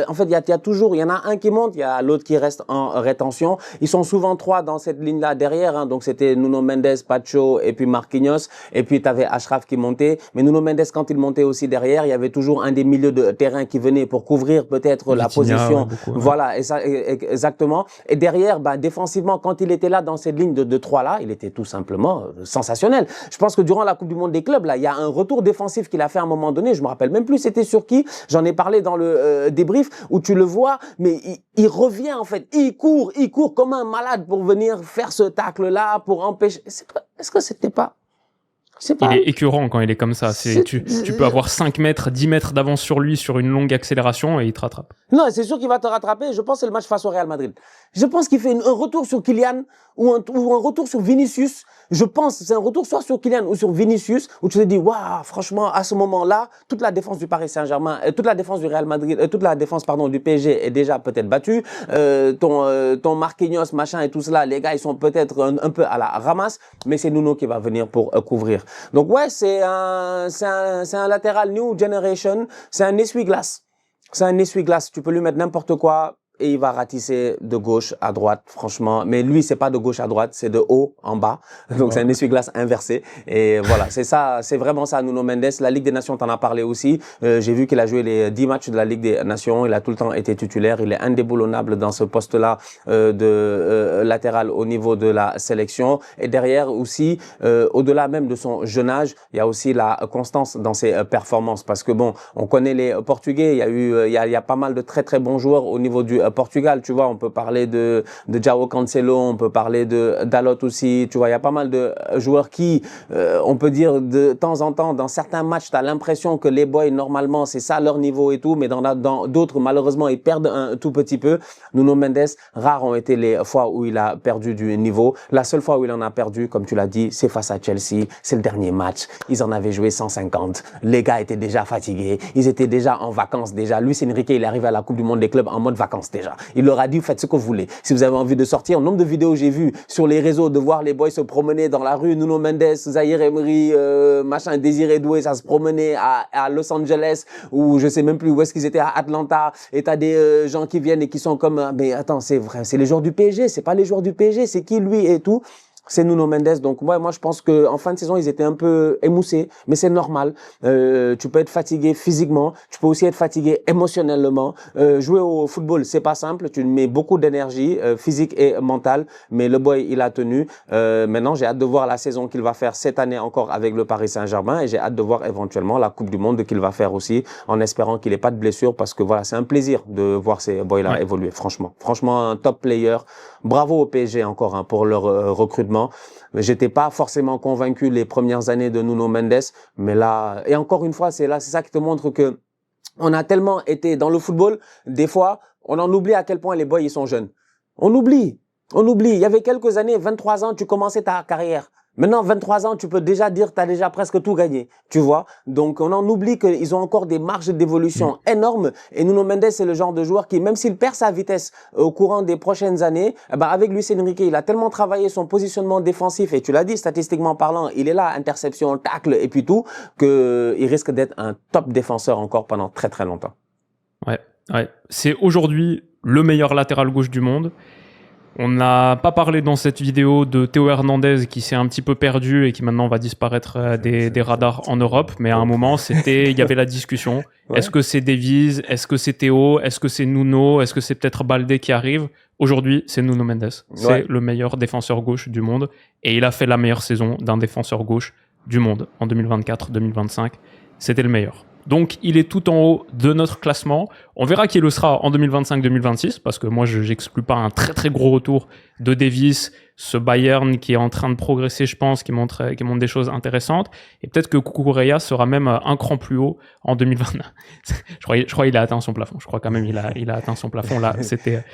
en fait, il y a toujours, il y en a un qui monte, il y a l'autre qui reste en rétention. Ils sont souvent 3 dans cette ligne-là derrière, hein. Donc c'était Nuno Mendes, Pacho et puis Marquinhos. Et puis tu avais Achraf qui montait. Mais Nuno Mendes, quand il montait aussi derrière, il y avait toujours un des milieux de terrain qui venait pour couvrir peut-être la position. Ouais, beaucoup, voilà, et ça, exactement. Et derrière, défensivement, quand il était là dans cette ligne de 3 là, il était tout simplement sensationnel. Je pense que durant la Coupe du Monde des clubs, là, il y a un retour défensif qu'il a fait à un moment donné. Je me rappelle même plus c'était sur qui. J'en ai parlé dans le débrief, où tu le vois, mais il revient en fait, il court comme un malade pour venir faire ce tacle-là, pour empêcher. Est-ce que c'était pas... Il est écœurant quand il est comme ça. Tu peux avoir 5 mètres, 10 mètres d'avance sur lui sur une longue accélération et il te rattrape. Non, c'est sûr qu'il va te rattraper. Je pense que c'est le match face au Real Madrid. Je pense qu'il fait un retour sur Kylian ou un retour sur Vinicius. Je pense que c'est un retour soit sur Kylian ou sur Vinicius, où tu te dis, waouh, franchement, à ce moment-là, toute la défense du Paris Saint-Germain, toute la défense du Real Madrid, toute la défense, pardon, du PSG est déjà peut-être battue. Ton Marquinhos, machin et tout cela, les gars, ils sont peut-être un peu à la ramasse, mais c'est Nuno qui va venir pour couvrir. Donc ouais, c'est un latéral new generation, c'est un essuie-glace. C'est un essuie-glace, tu peux lui mettre n'importe quoi et il va ratisser de gauche à droite, franchement. Mais lui, c'est pas de gauche à droite, c'est de haut en bas. Donc c'est un essuie-glace inversé. Et voilà, c'est ça, c'est vraiment ça, Nuno Mendes. La Ligue des Nations, t'en as parlé aussi. J'ai vu qu'il a joué les 10 matchs de la Ligue des Nations. Il a tout le temps été titulaire. Il est indéboulonnable dans ce poste-là de latéral au niveau de la sélection. Et derrière aussi, au-delà même de son jeune âge, il y a aussi la constance dans ses performances. Parce que bon, on connaît les Portugais. Il y a pas mal de très très bons joueurs au niveau du Portugal, tu vois, on peut parler de João Cancelo, on peut parler de Dalot aussi, tu vois, il y a pas mal de joueurs qui, on peut dire de temps en temps, dans certains matchs, tu as l'impression que les boys, normalement, c'est ça leur niveau et tout, mais dans d'autres, malheureusement, ils perdent un tout petit peu. Nuno Mendes, rares ont été les fois où il a perdu du niveau. La seule fois où il en a perdu, comme tu l'as dit, c'est face à Chelsea, c'est le dernier match. Ils en avaient joué 150. Les gars étaient déjà fatigués, ils étaient déjà en vacances déjà. Luis Enrique, il est arrivé à la Coupe du Monde des clubs en mode vacances déjà. Il leur a dit, faites ce que vous voulez. Si vous avez envie de sortir, le nombre de vidéos que j'ai vues sur les réseaux, de voir les boys se promener dans la rue, Nuno Mendes, Zaïre Emery, machin, Désiré Doué, ça se promenait à Los Angeles, ou je sais même plus où est-ce qu'ils étaient, à Atlanta, et t'as des gens qui viennent et qui sont comme, mais attends, c'est vrai, c'est les joueurs du PSG, c'est pas les joueurs du PSG, c'est qui lui et tout. c'est Nuno Mendes. Donc moi je pense que en fin de saison ils étaient un peu émoussés, mais c'est normal. Tu peux être fatigué physiquement, tu peux aussi être fatigué émotionnellement. Jouer au football c'est pas simple, tu mets beaucoup d'énergie physique et mentale, mais le boy il a tenu. Maintenant j'ai hâte de voir la saison qu'il va faire cette année encore avec le Paris Saint-Germain, et j'ai hâte de voir éventuellement la Coupe du Monde qu'il va faire aussi, en espérant qu'il ait pas de blessure, parce que voilà, c'est un plaisir de voir ces boys là évoluer. Franchement un top player. Bravo au PSG encore pour leur recrutement. J'étais pas forcément convaincu les premières années de Nuno Mendes, mais là, et encore une fois, c'est ça qui te montre que on a tellement été dans le football, des fois, on en oublie à quel point les boys ils sont jeunes. On oublie. Il y avait quelques années, 23 ans, tu commençais ta carrière. Maintenant, 23 ans, tu peux déjà dire que tu as déjà presque tout gagné, tu vois. Donc, on en oublie qu'ils ont encore des marges d'évolution énormes. Et Nuno Mendes, c'est le genre de joueur qui, même s'il perd sa vitesse au courant des prochaines années, avec Luis Enrique, il a tellement travaillé son positionnement défensif. Et tu l'as dit, statistiquement parlant, il est là, interception, tacle et puis tout, qu'il risque d'être un top défenseur encore pendant très très longtemps. Ouais. C'est aujourd'hui le meilleur latéral gauche du monde. On n'a pas parlé dans cette vidéo de Théo Hernandez qui s'est un petit peu perdu et qui maintenant va disparaître des radars en Europe, mais à un moment il y avait la discussion. Ouais. Est-ce que c'est Davies? Est-ce que c'est Théo? Est-ce que c'est Nuno? Est-ce que c'est peut-être Baldé qui arrive? Aujourd'hui, c'est Nuno Mendes. C'est le meilleur défenseur gauche du monde et il a fait la meilleure saison d'un défenseur gauche du monde en 2024-2025. C'était le meilleur. Donc, il est tout en haut de notre classement. On verra qui le sera en 2025-2026, parce que moi, je n'exclus pas un très très gros retour de Davies, ce Bayern qui est en train de progresser, je pense, qui montre des choses intéressantes. Et peut-être que Cucurella sera même un cran plus haut en 2029. je crois qu'il a atteint son plafond. Je crois quand même il a atteint son plafond. Là, c'était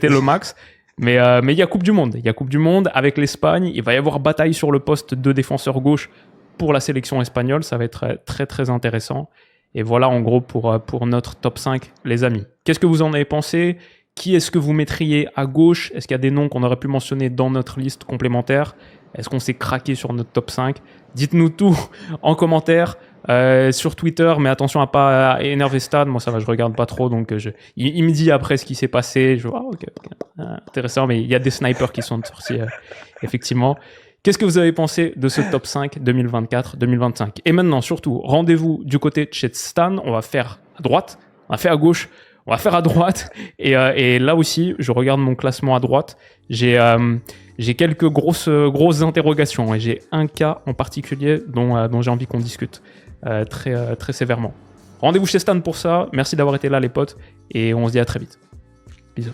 le max. Mais il y a Coupe du Monde. Il y a Coupe du Monde avec l'Espagne. Il va y avoir bataille sur le poste de défenseur gauche pour la sélection espagnole, ça va être très très intéressant. Et voilà en gros pour notre top 5, les amis. Qu'est-ce que vous en avez pensé? Qui est-ce que vous mettriez à gauche? Est-ce qu'il y a des noms qu'on aurait pu mentionner dans notre liste complémentaire? Est-ce qu'on s'est craqué sur notre top 5? Dites-nous tout en commentaire sur Twitter, mais attention à pas énerver Stan. Moi ça va, je regarde pas trop, donc il me dit après ce qui s'est passé. Je vois, ok, intéressant, mais il y a des snipers qui sont sortis effectivement. Qu'est-ce que vous avez pensé de ce top 5 2024-2025? Et maintenant, surtout, rendez-vous du côté de chez Stan. On va faire à droite, on va faire à gauche, on va faire à droite. Et là aussi, je regarde mon classement à droite. J'ai quelques grosses interrogations. Et j'ai un cas en particulier dont j'ai envie qu'on discute très sévèrement. Rendez-vous chez Stan pour ça. Merci d'avoir été là, les potes. Et on se dit à très vite. Bisous.